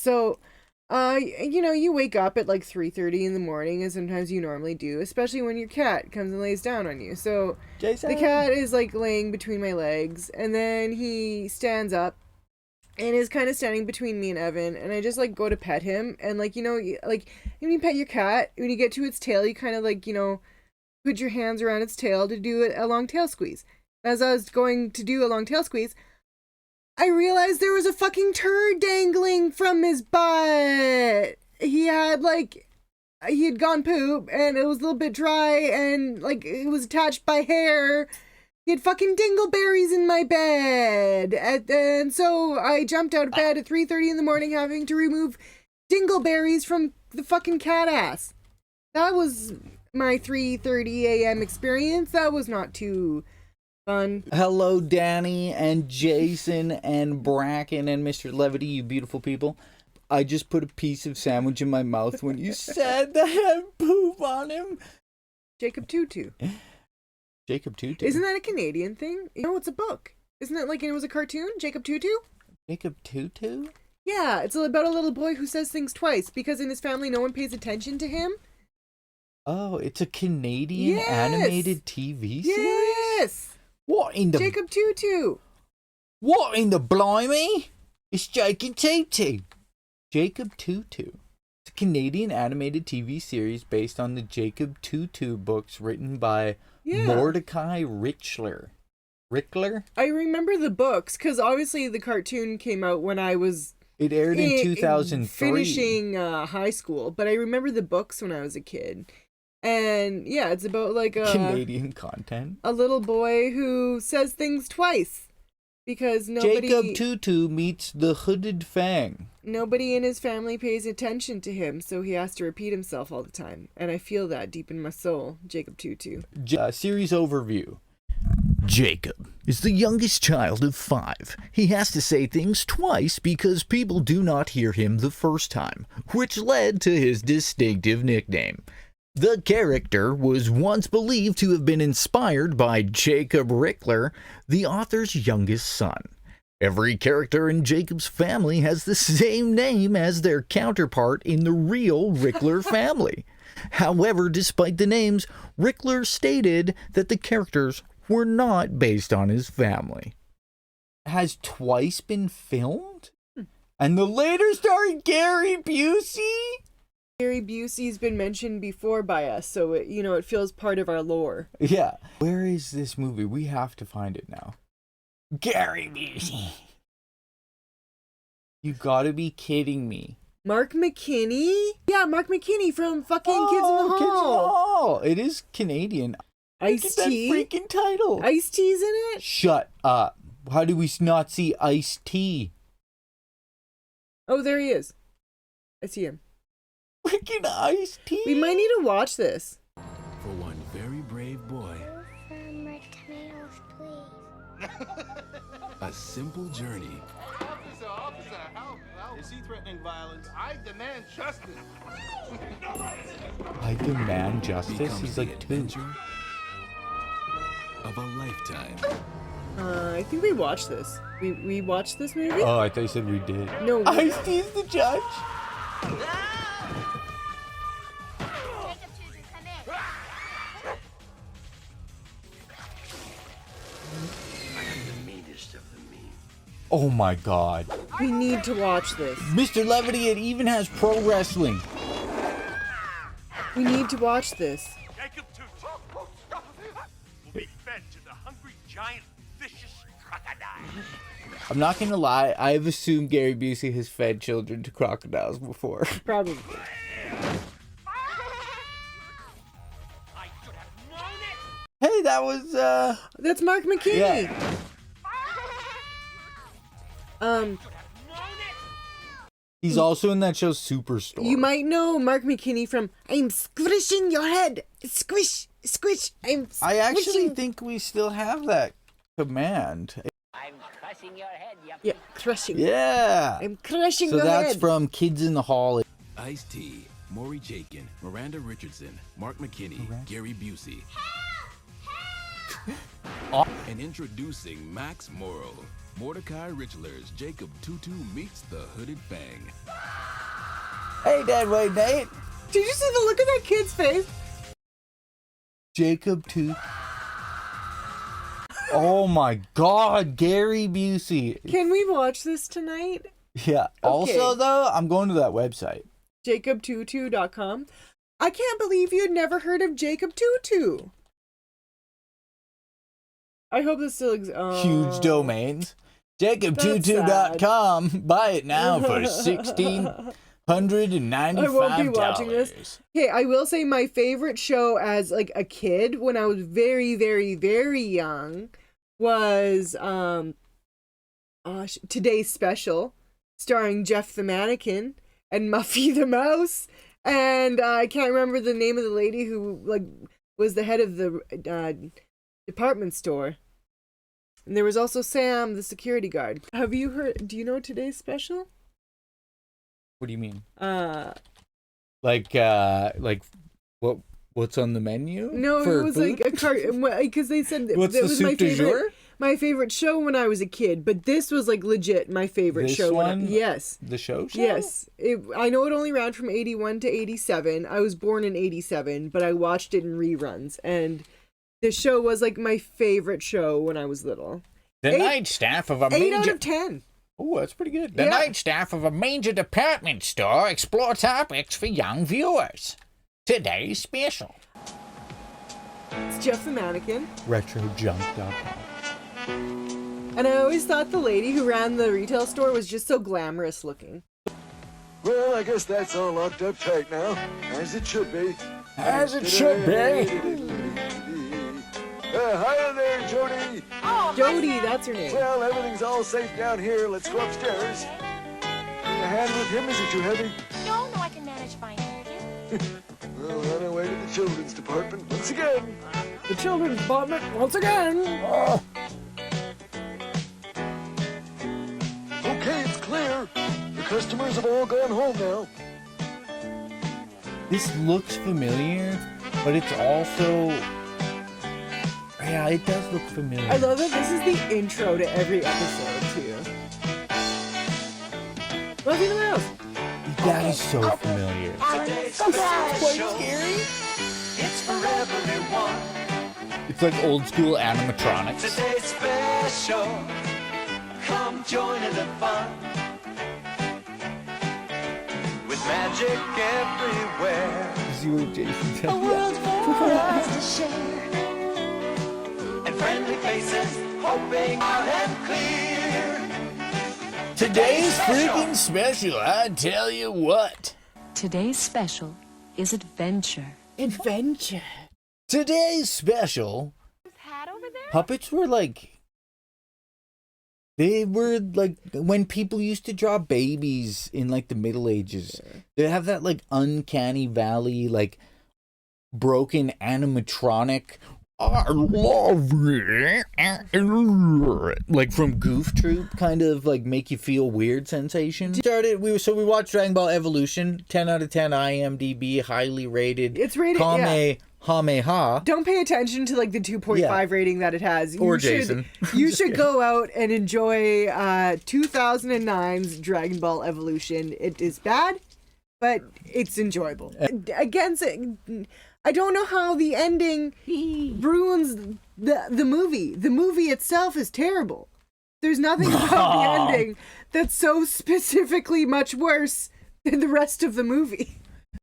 So, you know, you wake up at like 3:30 in the morning, as sometimes you normally do, especially when your cat comes and lays down on you. So, Jason. the cat is like laying between my legs, and then he stands up and is kind of standing between me and Evan, and I just like go to pet him, and like, you know, like when you pet your cat, when you get to its tail, you kind of like, you know, put your hands around its tail to do a long tail squeeze. As I was going to do a long tail squeeze, I realized there was a fucking turd dangling from his butt. He had gone poop, and it was a little bit dry, and like it was attached by hair. He had fucking dingleberries in my bed, and so I jumped out of bed at 3:30 in the morning, having to remove dingleberries from the fucking cat ass. That was my 3:30 a.m. experience. That was not too fun. Hello, Danny and Jason and Bracken and Mr. Levity, you beautiful people. I just put a piece of sandwich in my mouth when you said that I had poop on him. Jacob Tutu. Jacob Tutu? Isn't that a Canadian thing? No, it's a book. Isn't it like it was a cartoon? Jacob Tutu? Jacob Tutu? Yeah, it's about a little boy who says things twice because in his family no one pays attention to him. Oh, it's a Canadian animated TV series? Yes! What in the... Jacob Tutu! What in the blimey? It's Jacob Tutu. Jacob Tutu. It's a Canadian animated TV series based on the Jacob Tutu books written by Mordecai Richler. Rickler? I remember the books, because obviously the cartoon came out when I was... It aired in 2003. Finishing high school, but I remember the books when I was a kid. And yeah, it's about like a... Canadian content. A little boy who says things twice. Because nobody... Jacob Tutu meets the Hooded Fang. Nobody in his family pays attention to him, so he has to repeat himself all the time. And I feel that deep in my soul, Jacob Tutu. Series overview. Jacob is the youngest child of 5. He has to say things twice because people do not hear him the first time, which led to his distinctive nickname. The character was once believed to have been inspired by Jacob Rickler, the author's youngest son. Every character in Jacob's family has the same name as their counterpart in the real Rickler family. However, despite the names, Rickler stated that the characters were not based on his family. Has twice been filmed? And the later starring Gary Busey? Gary Busey's been mentioned before by us, so it, you know, it feels part of our lore. Yeah. Where is this movie? We have to find it now. Gary Busey. You gotta be kidding me. Mark McKinney? Yeah, Mark McKinney from fucking Kids in the Hall. Kids in the Hall. It is Canadian. Ice-T? Freaking title. Ice-T's in it? Shut up. How do we not see Ice-T? Oh, there he is. I see him. Freaking Ice-T. We might need to watch this. For one very brave boy. My tomatoes, please. A simple journey. Officer, help. Is he threatening violence? I demand justice. I demand justice? Becomes He's the like 2. adventure of a lifetime. I think we watched this. We watched this movie? Oh, I thought you said we did. No. Ice-T's the judge. Jacob Tutu, come in. I am the meanest of the mean. Oh my god. We need to watch this. Mr. Levity, it even has pro wrestling. We need to watch this. Jacob Tutu will be fed to the hungry, giant, vicious crocodile. I'm not gonna lie, I've assumed Gary Busey has fed children to crocodiles before. Probably. I should have known it. Hey, that was, That's Mark McKinney. Yeah. He's also in that show Superstore. You might know Mark McKinney from I'm squishing your head. Squish, squish. I actually squishing. think we still have that command. I'm crushing your head, you Yeah, crushing. Yeah. I'm crushing So your that's head. from Kids in the Hall. Ice-T, Maury Chaykin, Miranda Richardson, Mark McKinney, Gary Busey. And introducing Max Morrow, Mordecai Richler's Jacob Tutu meets the Hooded Fang. Hey, Dad, wait, Nate. Did you see the look of that kid's face? Jacob Tutu. Oh my God, Gary Busey. Can we watch this tonight? Yeah. Also, though, I'm going to that website. JacobTutu.com. I can't believe you'd never heard of Jacob Tutu. I hope this still exists. Huge domains. JacobTutu.com. Buy it now for $1,695. I won't be watching this. Okay, I will say my favorite show as like a kid when I was very, very, very young was Today's Special, starring Jeff the Mannequin and Muffy the Mouse, and I can't remember the name of the lady who like was the head of the department store. And there was also Sam, the security guard. Have you heard? Do you know Today's Special? What do you mean? Like what's on the menu? No, for it was food? like a cart because they said What's that the was my soup du favorite. jour? My favorite show when I was a kid, but this was like legit my favorite This show. one? Yes. The show? Yes. I know it only ran from 81 to 87. I was born in 87, but I watched it in reruns. And the show was like my favorite show when I was little. The night staff of a 8 major... out of 10. Oh, that's pretty good. The Yeah. night staff of a major department store explore topics for young viewers. Today's special. It's Jeff the Mannequin. RetroJunk.com. And I always thought the lady who ran the retail store was just so glamorous looking. Well, I guess that's all locked up tight now, as it should be. As it should be. Hi there, Jody. Jody, that's her name. Well, everything's all safe down here. Let's go upstairs. Need a hand with him? Is he too heavy? No, I can manage fine. Thank you. Well, on our way to the children's department once again. The children's department once again. Okay, it's clear. The customers have all gone home now. This looks familiar, but it's also... Yeah, it does look familiar. I love that this is the intro to every episode, too. Muffy the Mouse. That is so familiar. Today's Quite scary. It's for everyone. It's like old school animatronics. Today's special. Come join in the fun. With magic everywhere. See what Jason said? And friendly faces hoping out and clear. Today's freaking special, I tell you what. Today's special is adventure. Adventure. Today's special, Hat over there? puppets were like... They were like when people used to draw babies in like the Middle Ages. They have that like uncanny valley, like broken animatronic... I love it. Like from Goof Troop, kind of like make you feel weird sensation. We watched Dragon Ball Evolution, 10 out of 10 IMDb, highly rated. It's rated, yeah. Kamehameha. Don't pay attention to like the 2.5 Yeah. rating that it has. Or Jason. You should go out and enjoy 2009's Dragon Ball Evolution. It is bad, but it's enjoyable. Against it, I don't know how the ending ruins the movie. The movie itself is terrible. There's nothing about the ending that's so specifically much worse than the rest of the movie.